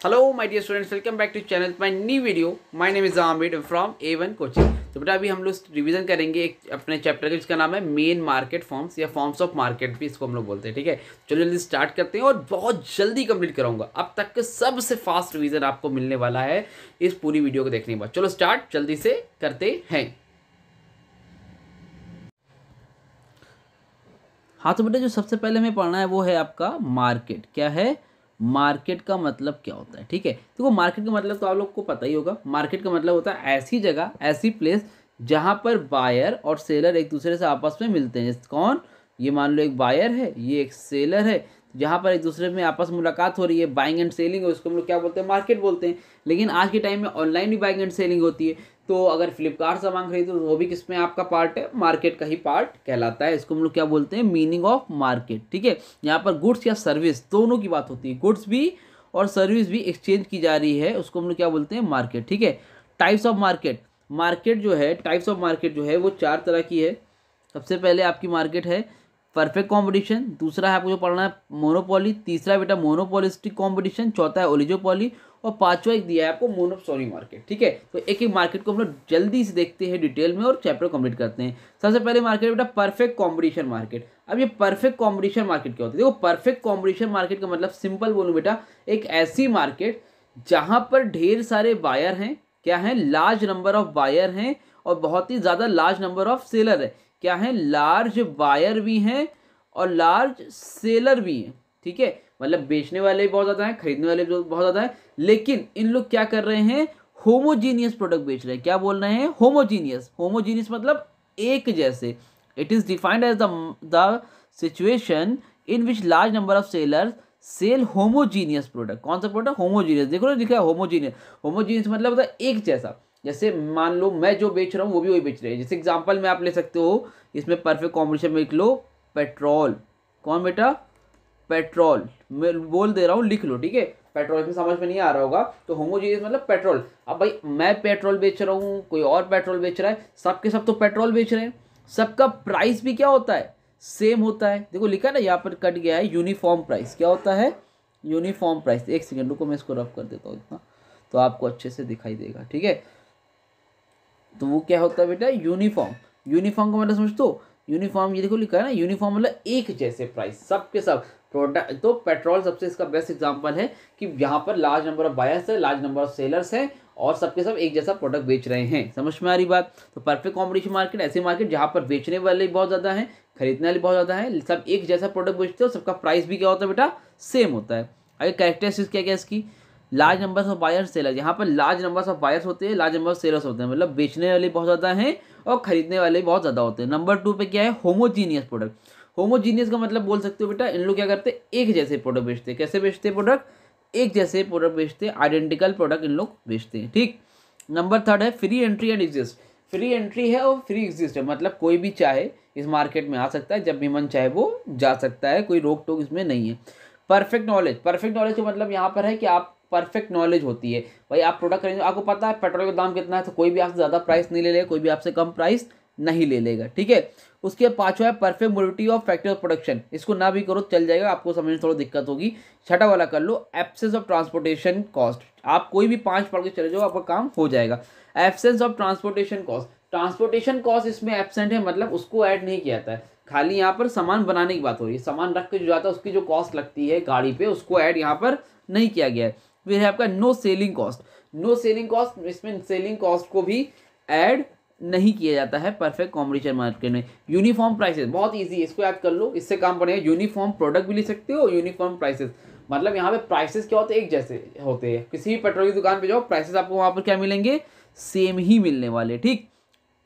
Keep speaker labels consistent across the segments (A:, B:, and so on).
A: Hello my dear students, welcome back to channel my new video. My name is Aamir from A1 coaching. तो बेटा अभी हम लोग revision करेंगे एक अपने चैप्टर का जिसका नाम है मेन मार्केट फॉर्म्स या फॉर्म्स ऑफ मार्केट भी इसको हम लोग बोलते हैं। ठीक है, चलो जल्दी स्टार्ट करते हैं और बहुत जल्दी कंप्लीट कराऊंगा। अब तक के सबसे फास्ट रिवीजन आपको मिलने वाला है इस पूरी वीडियो को देखने के बाद। चलो स्टार्ट जल्दी से करते हैं। हाँ तो बेटा जो सबसे पहले हमें पढ़ना है वो है आपका मार्केट। क्या है? मार्केट का मतलब क्या होता है। ठीक है, तो वो मार्केट का मतलब तो आप लोग को पता ही होगा। मार्केट का मतलब होता है ऐसी जगह, ऐसी प्लेस जहाँ पर बायर और सेलर एक दूसरे से आपस में मिलते हैं। जैसे कौन? ये मान लो एक बायर है, ये एक सेलर है, जहाँ पर एक दूसरे में आपस में मुलाकात हो रही है, बाइंग एंड सेलिंग है, उसको हम लोग क्या बोलते हैं? मार्केट बोलते हैं। लेकिन आज के टाइम में ऑनलाइन भी बाइंग एंड सेलिंग होती है। तो अगर फ्लिपकार्ट सामान खरीदो तो वो भी किसमें आपका पार्ट है? मार्केट का ही पार्ट कहलाता है। इसको हम लोग क्या बोलते हैं? Meaning of market. ठीक है, यहाँ पर गुड्स या सर्विस दोनों की बात होती है। गुड्स भी और सर्विस भी एक्सचेंज की जा रही है, उसको हम लोग क्या बोलते हैं? मार्केट। ठीक है, टाइप्स ऑफ मार्केट। मार्केट जो है, टाइप्स ऑफ मार्केट जो है वो 4 तरह की है। सबसे पहले आपकी मार्केट है परफेक्ट कंपटीशन, दूसरा है आपको जो पढ़ना है मोनोपोली, तीसरा बेटा मोनोपोलिस्टिक कंपटीशन, चौथा है ओलिगोपोली और पांचवा एक दिया है आपको मोनोपोली मार्केट। ठीक है, तो एक एक मार्केट को हम लोग जल्दी से देखते हैं डिटेल में और चैप्टर कंप्लीट करते हैं। सबसे पहले मार्केट बेटा परफेक्ट कंपटीशन मार्केट। अब ये परफेक्ट कंपटीशन मार्केट क्या होती है? देखो, परफेक्ट कंपटीशन मार्केट का मतलब सिंपल बोलूं बेटा, एक ऐसी मार्केट जहां पर ढेर सारे बायर हैं। क्या है? लार्ज नंबर ऑफ बायर हैं और बहुत ही ज्यादा लार्ज नंबर ऑफ सेलर है। क्या है? लार्ज बायर भी हैं और लार्ज सेलर भी हैं। ठीक है, मतलब बेचने वाले भी बहुत ज़्यादा हैं, खरीदने वाले भी बहुत ज़्यादा हैं, लेकिन इन लोग क्या कर रहे हैं? होमोजीनियस प्रोडक्ट बेच रहे हैं। क्या बोल रहे हैं? होमोजीनियस। होमोजीनियस मतलब एक जैसे। It is defined as the situation in which large number of sellers sell homogeneous product. कौन सा प्रोडक्ट? होमोजीनियस। देखो ना, लिखा है होमोजीनियस। होमोजीनियस मतलब होता है एक जैसा। जैसे मान लो मैं जो बेच रहा हूँ वो भी वही बेच रहे हैं। जैसे एग्जांपल में आप ले सकते हो, इसमें परफेक्ट कॉम्बिनेशन में लिख लो पेट्रोल। कौन बेटा? पेट्रोल। मैं बोल दे रहा हूँ, लिख लो। ठीक है, पेट्रोल में समझ में नहीं आ रहा होगा तो होमोजीनियस मतलब पेट्रोल। अब भाई मैं पेट्रोल बेच रहा हूँ, कोई और पेट्रोल बेच रहा है, सबके सब तो पेट्रोल बेच रहे हैं, सबका प्राइस भी क्या होता है? सेम होता है। देखो लिखा ना, यहाँ पर कट गया है यूनिफॉर्म प्राइस। क्या होता है? Uniform price. एक सेकेंड रुको, मैं इसको रफ कर देता हूँ इतना, तो आपको अच्छे से दिखाई देगा। ठीक है, तो वो क्या होता है बेटा? यूनिफॉर्म। यूनिफॉर्म का मतलब समझ दो। यूनिफॉर्म ये देखो लिखा है ना, यूनिफॉर्म मतलब एक जैसे प्राइस सब के सब प्रोडक्ट। तो पेट्रोल सबसे इसका बेस्ट एग्जांपल है कि यहाँ पर लार्ज नंबर ऑफ बायर्स है, लार्ज नंबर ऑफ सेलर्स हैं और सबके सब एक जैसा प्रोडक्ट बेच रहे हैं। समझ में आ रही बात? तो परफेक्ट कॉम्पिटिशन मार्केट ऐसी मार्केट जहाँ पर बेचने वाले बहुत ज़्यादा हैं, खरीदने वाले बहुत ज़्यादा हैं, सब एक जैसा प्रोडक्ट बेचते हो, सबका प्राइस भी क्या होता है बेटा? सेम होता है। आगे कैरेक्टरिस्टिक्स क्या क्या इसकी? Large numbers of buyers seller. यहाँ पर लार्ज नंबर्स ऑफ बायर्स होते हैं, लार्ज नंबर ऑफ सेलर्स होते हैं, मतलब बेचने वाले बहुत ज़्यादा हैं और खरीदने वाले बहुत ज़्यादा होते हैं। नंबर 2 पे क्या है? Homogeneous product. होमोजीनियस का मतलब बोल सकते हो बेटा, इन लोग क्या करते हैं? एक जैसे प्रोडक्ट बेचते हैं। कैसे बेचते हैं प्रोडक्ट? एक जैसे प्रोडक्ट बेचते हैं, आइडेंटिकल प्रोडक्ट इन लोग बेचते हैं। ठीक। नंबर 3 है free entry and exist. Free entry है और फ्री एग्जिस्ट है, मतलब कोई भी चाहे इस मार्केट में आ सकता है, जब भी मन चाहे वो जा सकता है, कोई रोक टोक इसमें नहीं है। Perfect knowledge. परफेक्ट नॉलेज का मतलब यहाँ पर है कि आप परफेक्ट नॉलेज होती है। भाई आप प्रोडक्ट खरीदो, आपको पता है पेट्रोल का दाम कितना है, तो कोई भी आपसे ज़्यादा प्राइस नहीं ले लेगा, कोई भी आपसे कम प्राइस नहीं ले लेगा। ठीक है, उसके पांचवा है perfect mobility of factor of production. इसको ना भी करो चल जाएगा, आपको समझने में थोड़ा दिक्कत होगी। छठा वाला कर लो, एब्सेंस ऑफ ट्रांसपोर्टेशन कॉस्ट। आप कोई भी 5 पढ़ के चले जाओ, आपका काम हो जाएगा। Absence of transportation cost. Transportation cost इसमें एब्सेंट है, मतलब उसको ऐड नहीं किया जाता है, खाली यहाँ पर सामान बनाने की बात हो रही है। सामान रख के जो जाता है उसकी जो कॉस्ट लगती है गाड़ी पे, उसको ऐड यहाँ पर नहीं किया गया है। फिर है आपका no selling cost. No selling cost, इसमें सेलिंग कॉस्ट को भी ऐड नहीं किया जाता है परफेक्ट कॉम्पिटिशन मार्केट में। यूनिफॉर्म प्राइसेस बहुत इजी है, इसको याद कर लो, इससे काम पड़ेगा। यूनिफॉर्म प्रोडक्ट भी लिख सकते हो, यूनिफॉर्म प्राइसेस मतलब यहाँ पे प्राइसेस क्या होते हैं? एक जैसे होते हैं। किसी भी पेट्रोल की दुकान पे जाओ, प्राइसेस आपको वहाँ पर क्या मिलेंगे? सेम ही मिलने वाले। ठीक।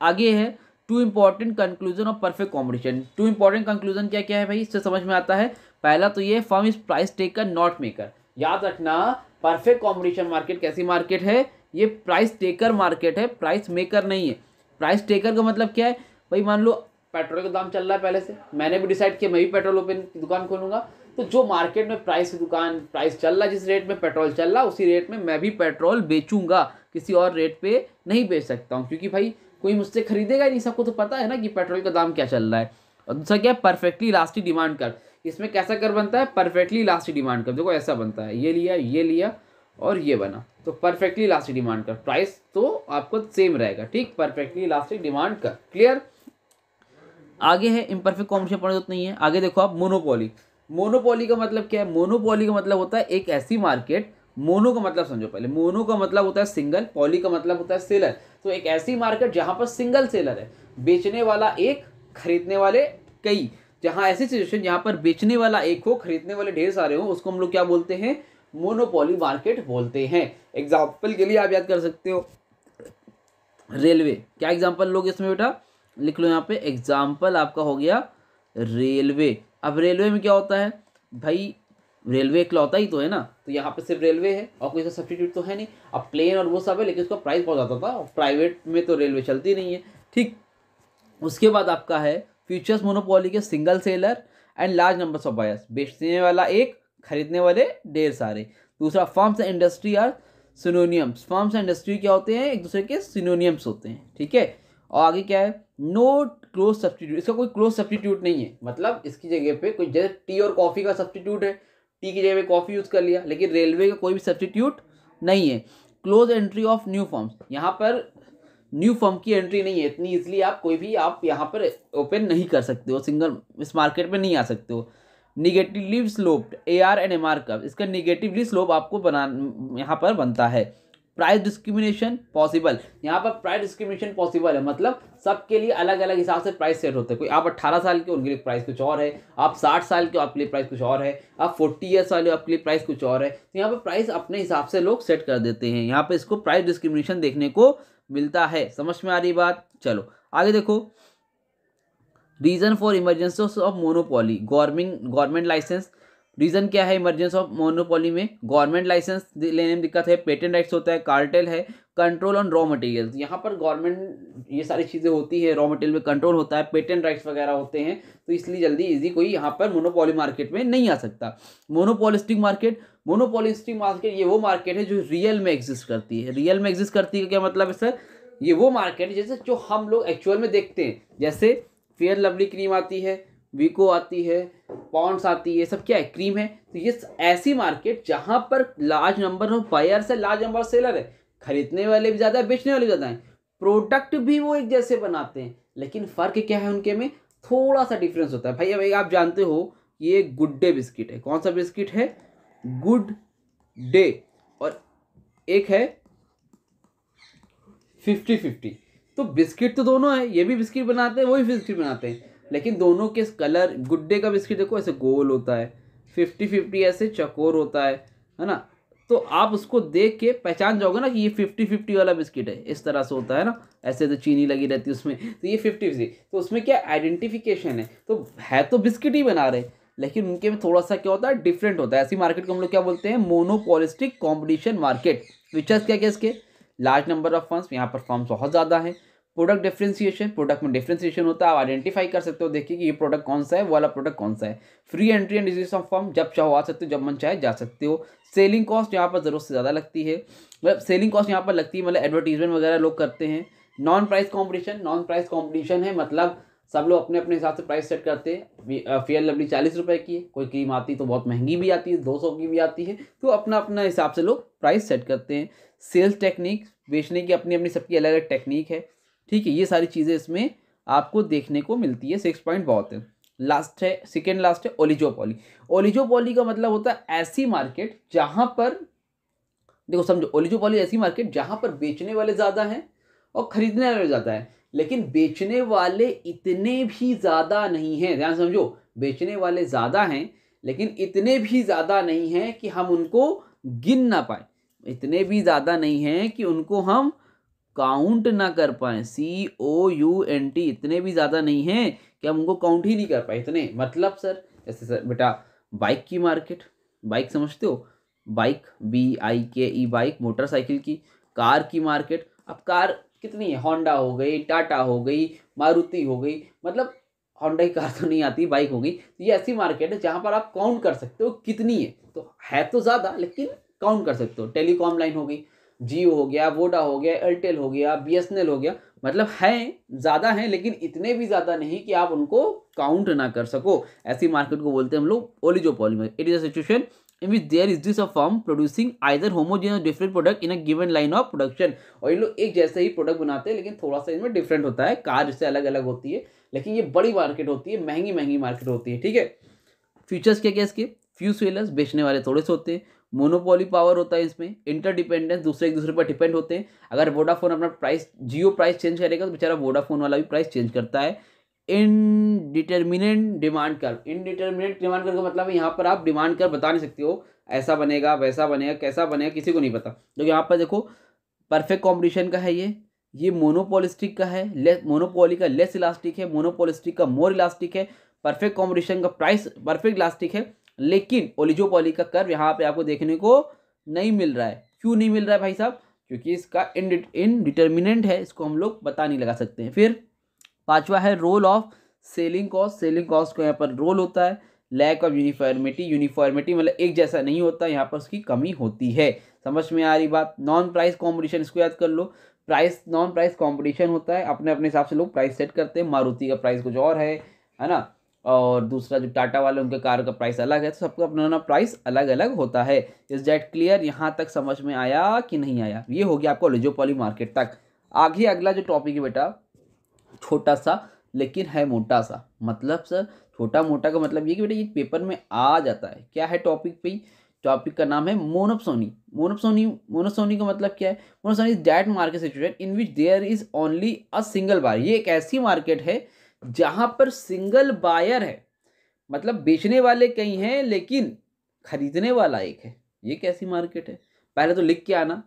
A: आगे है two important conclusion of perfect competition. Two important conclusion क्या क्या है भाई, इससे समझ में आता है। पहला तो ये, firm is price taker not maker. याद रखना, परफेक्ट कॉम्पिटिशन मार्केट कैसी मार्केट है? ये प्राइस टेकर मार्केट है, प्राइस मेकर नहीं है। प्राइस टेकर का मतलब क्या है? भाई मान लो पेट्रोल का दाम चल रहा है, पहले से मैंने भी डिसाइड किया मैं भी पेट्रोल ओपन की दुकान खोलूंगा, तो जो मार्केट में प्राइस की दुकान प्राइस चल रहा है, जिस रेट में पेट्रोल चल रहा है उसी रेट में मैं भी पेट्रोल बेचूंगा, किसी और रेट पे नहीं बेच सकता हूँ, क्योंकि भाई कोई मुझसे खरीदेगा ही नहीं। सबको तो पता है ना कि पेट्रोल का दाम क्या चल रहा है। और दूसरा क्या है? Perfectly elastic demand curve. इसमें कैसा कर्व बनता है? Perfectly elastic demand curve. देखो ऐसा बनता है, ये लिया और ये बना, तो परफेक्टली इलास्टिक डिमांड का प्राइस तो आपको सेम रहेगा, ठीक, परफेक्टली इलास्टिक डिमांड का। क्लियर। आगे है इम्परफेक्ट कॉम्बिनेशन, पढ़ने जरूरत नहीं है। आगे देखो आप मोनोपोली। मोनोपोली का मतलब क्या है? मोनोपोली का मतलब होता है एक ऐसी मार्केट, मोनो का मतलब समझो पहले, मोनो का मतलब होता है सिंगल, पॉली का मतलब होता है सेलर। तो एक ऐसी मार्केट जहां पर सिंगल सेलर है, बेचने वाला एक, खरीदने वाले कई। जहां ऐसी सिचुएशन जहां पर बेचने वाला एक हो, खरीदने वाले ढेर सारे हो, उसको हम लोग क्या बोलते हैं? मोनोपोली मार्केट बोलते हैं। एग्जाम्पल के लिए आप याद कर सकते हो रेलवे। क्या एग्जाम्पल लोगे इसमें बेटा? लिख लो यहाँ पे, एग्जाम्पल आपका हो गया रेलवे। अब रेलवे में क्या होता है भाई? रेलवे इकलौता ही तो है ना, तो यहाँ पे सिर्फ रेलवे है और कोई सब्स्टिट्यूट तो है नहीं। अब प्लेन और वो सब है, लेकिन उसका प्राइस बहुत ज़्यादा था, प्राइवेट में तो रेलवे चलती नहीं है, ठीक। उसके बाद आपका है फ्यूचर्स मोनोपोली के single seller and large number of buyers, बेचने वाला एक, खरीदने वाले ढेर सारे। दूसरा firms and industry are synonyms. Firms and industry क्या होते हैं? एक दूसरे के सिनोनियम्स होते हैं, ठीक है। और आगे क्या है? No close substitute. इसका कोई क्लोज सब्स्टिट्यूट नहीं है, मतलब इसकी जगह पे कोई, जैसे टी और कॉफी का सब्स्टिट्यूट है, टी की जगह पे कॉफी यूज कर लिया, लेकिन रेलवे का कोई भी सब्स्टिट्यूट नहीं है। Close entry of new firms, यहाँ पर न्यू फर्म की एंट्री नहीं है इतनी, इसलिए आप कोई भी आप यहाँ पर ओपन नहीं कर सकते हो, सिंगल इस मार्केट में नहीं आ सकते हो। Negatively sloped AR and MR curve, इसका निगेटिवली स्लोप आपको बना यहाँ पर बनता है। प्राइस डिस्क्रिमिनेशन पॉसिबल, यहाँ पर प्राइस डिस्क्रिमिनेशन पॉसिबल है, मतलब सबके लिए अलग अलग हिसाब से प्राइस सेट होते हैं। कोई आप 18 साल के, उनके लिए प्राइस कुछ और है, आप 60 साल के, आपके लिए प्राइस कुछ और है, आप 40 ईयर्स वाले, आपके लिए प्राइस कुछ और है। तो यहाँ पर प्राइस अपने हिसाब से लोग सेट कर देते हैं, यहाँ पर इसको प्राइस डिस्क्रिमिनेशन देखने को मिलता है। समझ में आ रही बात? चलो आगे देखो, reason for emergency of monopoly, government licence. Reason क्या है इमरजेंस ऑफ मोनोपोली में? गवर्नमेंट लाइसेंस लेने में दिक्कत है, पेटेंट राइट्स होता है, कार्टेल है, कंट्रोल ऑन रॉ मटेरियल्स। यहाँ पर गवर्नमेंट ये सारी चीज़ें होती है, रॉ मटेरियल में कंट्रोल होता है, पेटेंट राइट्स वगैरह होते हैं, तो इसलिए जल्दी इजी कोई यहाँ पर मोनोपोली मार्केट में नहीं आ सकता। मोनोपोलिस्टिक मार्केट, मोनोपोलिस्टिक मार्केट ये वो मार्केट है जो रियल में एग्जिस्ट करती है। रियल में एग्जिस्ट करती है क्या मतलब है सर? ये वो मार्केट है जैसे जो हम लोग एक्चुअल में देखते हैं, जैसे फेयर लवली क्रीम आती है, वीको आती है, पॉन्ड्स आती है, सब क्या है? क्रीम है। तो ये ऐसी मार्केट जहां पर लार्ज नंबर ऑफ बायर्स है, लार्ज नंबर ऑफ सेलर है, खरीदने वाले भी ज़्यादा है, बेचने वाले भी ज़्यादा हैं, प्रोडक्ट भी वो एक जैसे बनाते हैं, लेकिन फ़र्क क्या है उनके में? थोड़ा सा डिफरेंस होता है भाई। अब आप जानते हो ये गुड डे बिस्किट है, कौन सा बिस्किट है? गुड डे, और एक है 50-50। तो बिस्किट तो दोनों है, ये भी बिस्किट बनाते हैं, वो भी बिस्किट बनाते हैं, लेकिन दोनों के कलर, गुड डे का बिस्किट देखो ऐसे गोल होता है, 50-50 ऐसे चकोर होता है ना। तो आप उसको देख के पहचान जाओगे ना कि ये 50-50 वाला बिस्किट है, इस तरह से होता है ना, ऐसे तो चीनी लगी रहती है उसमें, तो ये 50-50, तो उसमें क्या आइडेंटिफिकेशन है, तो है तो बिस्किट ही बना रहे, लेकिन उनके में थोड़ा सा क्या होता है? डिफरेंट होता है। ऐसी मार्केट को हम लोग क्या बोलते हैं? Monopolistic competition market. फीचर्स क्या क्या इसके? लार्ज नंबर ऑफ फर्म्स, यहाँ पर फर्म्स बहुत ज़्यादा है। प्रोडक्ट डिफ्रेंसिएशन, प्रोडक्ट में डिफ्रेंसिएशन होता है, आप आइडेंटिफाई कर सकते हो, देखिए कि ये प्रोडक्ट कौन सा है, वो वाला प्रोडक्ट कौन सा है। Free entry and decision of firm, जब चाहो आ सकते हो, जब मन चाहे जा सकते हो। सेलिंग कॉस्ट यहाँ पर ज़रूरत से ज़्यादा लगती है, मतलब सेलिंग कॉस्ट यहाँ पर लगती है, मतलब एडवर्टीजमेंट वगैरह लोग करते हैं। Non price competition, non price competition है, मतलब सब लोग अपने अपने हिसाब से प्राइस सेट करते हैं। फेयर लवली 40 रुपये की है, कोई क्रीम आती तो बहुत महंगी भी आती है, 200 की भी आती है, तो अपना अपना हिसाब से लोग प्राइस सेट करते हैं। सेल्स टेक्निक, बेचने की अपनी अपनी सबकी अलग अलग टेक्निक है, ठीक है। ये सारी चीज़ें इसमें आपको देखने को मिलती है। 6 पॉइंट बहुत है। लास्ट है, सेकेंड लास्ट है ओलिगोपोली। ओलिगोपोली का मतलब होता है ऐसी मार्केट जहाँ पर, देखो समझो, ओलिगोपोली ऐसी मार्केट जहाँ पर बेचने वाले ज़्यादा हैं और खरीदने वाले ज़्यादा हैं, लेकिन बेचने वाले इतने भी ज़्यादा नहीं हैं। ध्यान समझो, बेचने वाले ज़्यादा हैं लेकिन इतने भी ज़्यादा नहीं हैं कि हम उनको गिन ना पाए, इतने भी ज़्यादा नहीं हैं कि उनको हम काउंट ना कर पाएँ। COUNT, इतने भी ज़्यादा नहीं हैं कि हम उनको काउंट ही नहीं कर पाए इतने। मतलब सर, जैसे सर बेटा बाइक की मार्केट, बाइक समझते हो? बाइक, BIKE बाइक, मोटरसाइकिल की। कार की मार्केट, अब कार कितनी है? होंडा हो गई, टाटा हो गई, मारुति हो गई, मतलब होंडा की कार तो नहीं आती, बाइक हो गई। तो ये ऐसी मार्केट है जहाँ पर आप काउंट कर सकते हो कितनी है, तो है तो ज़्यादा लेकिन काउंट कर सकते हो। टेलीकॉम लाइन हो गई, जियो हो गया, वोडा हो गया, एयरटेल हो गया, BSNL हो गया, मतलब हैं, ज़्यादा हैं लेकिन इतने भी ज़्यादा नहीं कि आप उनको काउंट ना कर सको। ऐसी मार्केट को बोलते हैं हम लोग ओलिगोपोली में। It is a situation in which there exists a firm producing either homogeneous or different product in a given line of production। और ये लोग एक जैसे ही प्रोडक्ट बनाते हैं लेकिन थोड़ा सा इनमें डिफरेंट होता है, कार इससे अलग अलग होती है, लेकिन ये बड़ी मार्केट होती है, महंगी महंगी मार्केट होती है, ठीक है। फीचर्स क्या क्या इसके, फ्यू सेलर्स, बेचने वाले थोड़े से होते हैं, मोनोपोली पावर होता है इसमें, इंटरडिपेंडेंस, दूसरे एक दूसरे पर डिपेंड होते हैं। अगर वोडाफोन अपना प्राइस, जियो प्राइस चेंज करेगा तो बेचारा वोडाफोन वाला भी प्राइस चेंज करता है। Indeterminate demand curve, indeterminate demand curve का मतलब है यहाँ पर आप डिमांड कर्व बता नहीं सकते हो, ऐसा बनेगा वैसा बनेगा कैसा बनेगा किसी को नहीं पता। तो यहाँ पर देखो परफेक्ट कॉम्पिटिशन का है ये मोनोपोलिस्टिक का है, लेस मोनोपोली का लेस इलास्टिक है, मोनोपोलिस्टिक का मोर इलास्टिक है, परफेक्ट कॉम्पिटिशन का प्राइस परफेक्ट इलास्टिक है, लेकिन ओलिगोपोली का कर्व यहाँ पे आपको देखने को नहीं मिल रहा है। क्यों नहीं मिल रहा है भाई साहब, क्योंकि इसका इनडिटर्मिनेंट है, इसको हम लोग बता नहीं लगा सकते हैं। फिर पांचवा है role of selling cost, selling cost का यहाँ पर रोल होता है, लैक ऑफ यूनिफॉर्मिटी, यूनिफॉर्मिटी मतलब एक जैसा नहीं होता, यहाँ पर उसकी कमी होती है। समझ में आ रही बात। नॉन प्राइस कॉम्पिटिशन, इसको याद कर लो, प्राइस नॉन प्राइस कॉम्पिटिशन होता है, अपने अपने हिसाब से लोग प्राइस सेट करते हैं, मारुति का प्राइस कुछ और है ना, और दूसरा जो टाटा वाले उनके कार का प्राइस अलग है, तो सबका अपना अपना प्राइस अलग अलग होता है। इज दैट क्लियर, यहाँ तक समझ में आया कि नहीं आया। ये हो गया आपको ओलिगोपोली मार्केट तक। आगे अगला जो टॉपिक है बेटा, छोटा सा लेकिन है मोटा सा, मतलब सर छोटा मोटा का मतलब ये कि बेटा ये पेपर में आ जाता है। क्या है टॉपिक पे, टॉपिक का नाम है मोनोप्सोनी। मोनोप्सोनी का मतलब क्या है, monopsony is that market situation in which there is only a single buyer. ये एक ऐसी मार्केट है जहां पर सिंगल बायर है, मतलब बेचने वाले कई हैं लेकिन खरीदने वाला एक है। ये कैसी मार्केट है, पहले तो लिख के आना।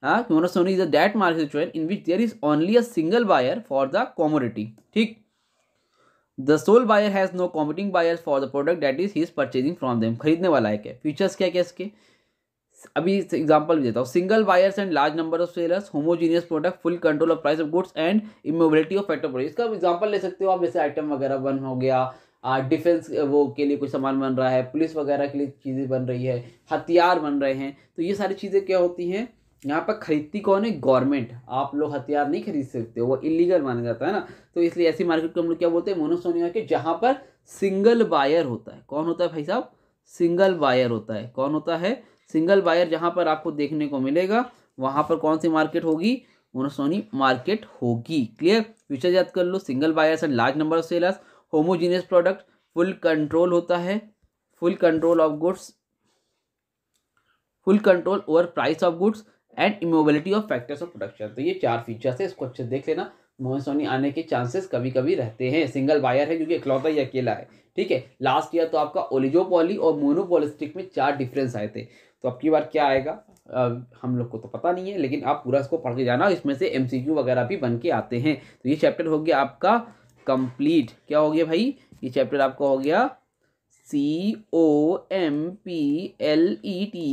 A: Monopsony is that market situation in which there is only a single buyer for the commodity, ठीक। The sole buyer has no competing buyers for the product that is he is purchasing from them. खरीदने वाला है क्या, features क्या क्या इसके, अभी example भी देता हूँ। Single buyers and large number of sellers, homogeneous product, full control of price of goods and immobility of factor product. इसका एग्जांपल ले सकते हो आप, जैसे आइटम वगैरह बन हो गया, डिफेंस वो के लिए कोई सामान बन रहा है, पुलिस वगैरह के लिए चीज़ें बन रही है, हथियार बन रहे हैं, तो ये सारी चीज़ें क्या होती हैं, यहाँ पर खरीदती कौन है, गवर्नमेंट। आप लोग हथियार नहीं खरीद सकते हो, वो इलीगल माना जाता है ना, तो इसलिए ऐसी मार्केट को हम लोग क्या बोलते हैं, मोनोसोनी मार्केट, जहाँ पर सिंगल बायर होता है। कौन होता है भाई साहब, सिंगल बायर होता है। कौन होता है, सिंगल बायर, जहाँ पर आपको देखने को मिलेगा वहाँ पर कौन सी मार्केट होगी, मोनोसोनी मार्केट होगी। क्लियर, फीचर याद कर लो, single buyers and large number of sellers, homogeneous product, full control होता है, full control of goods, full control over price of goods and immobility of factors of production. तो ये चार features है, इसको अच्छे से देख लेना। मोनोसोनी आने के चांसेस कभी कभी रहते हैं। सिंगल बायर है क्योंकि इकलौता ही अकेला है, ठीक है। लास्ट ईयर तो आपका ओलिगोपोली और मोनोपोलिस्टिक में 4 डिफरेंस आए थे, तो अब की बार क्या आएगा हम लोग को तो पता नहीं है, लेकिन आप पूरा इसको पढ़ के जाना, इसमें से MCQ वगैरह भी बन के आते हैं। तो ये चैप्टर हो गया आपका कंप्लीट। क्या हो गया भाई, ये चैप्टर आपका हो गया COMPLET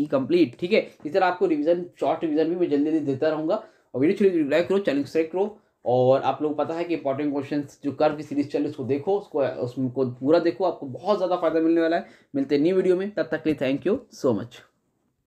A: कंप्लीट, ठीक है। इस तरह आपको रिवीजन, शॉर्ट रिवीजन भी मैं जल्दी जल्दी देता रहूँगा। और वीडियो अच्छी लाइक करो, चैनल सब्सक्राइब करो, और आप लोग पता है कि इंपॉर्टेंट क्वेश्चंस जो कर्व की सीरीज चल रही है उसको देखो, उसको पूरा देखो, आपको बहुत ज़्यादा फायदा मिलने वाला है। मिलते हैं न्यू वीडियो में, तब तक के लिए थैंक यू सो मच।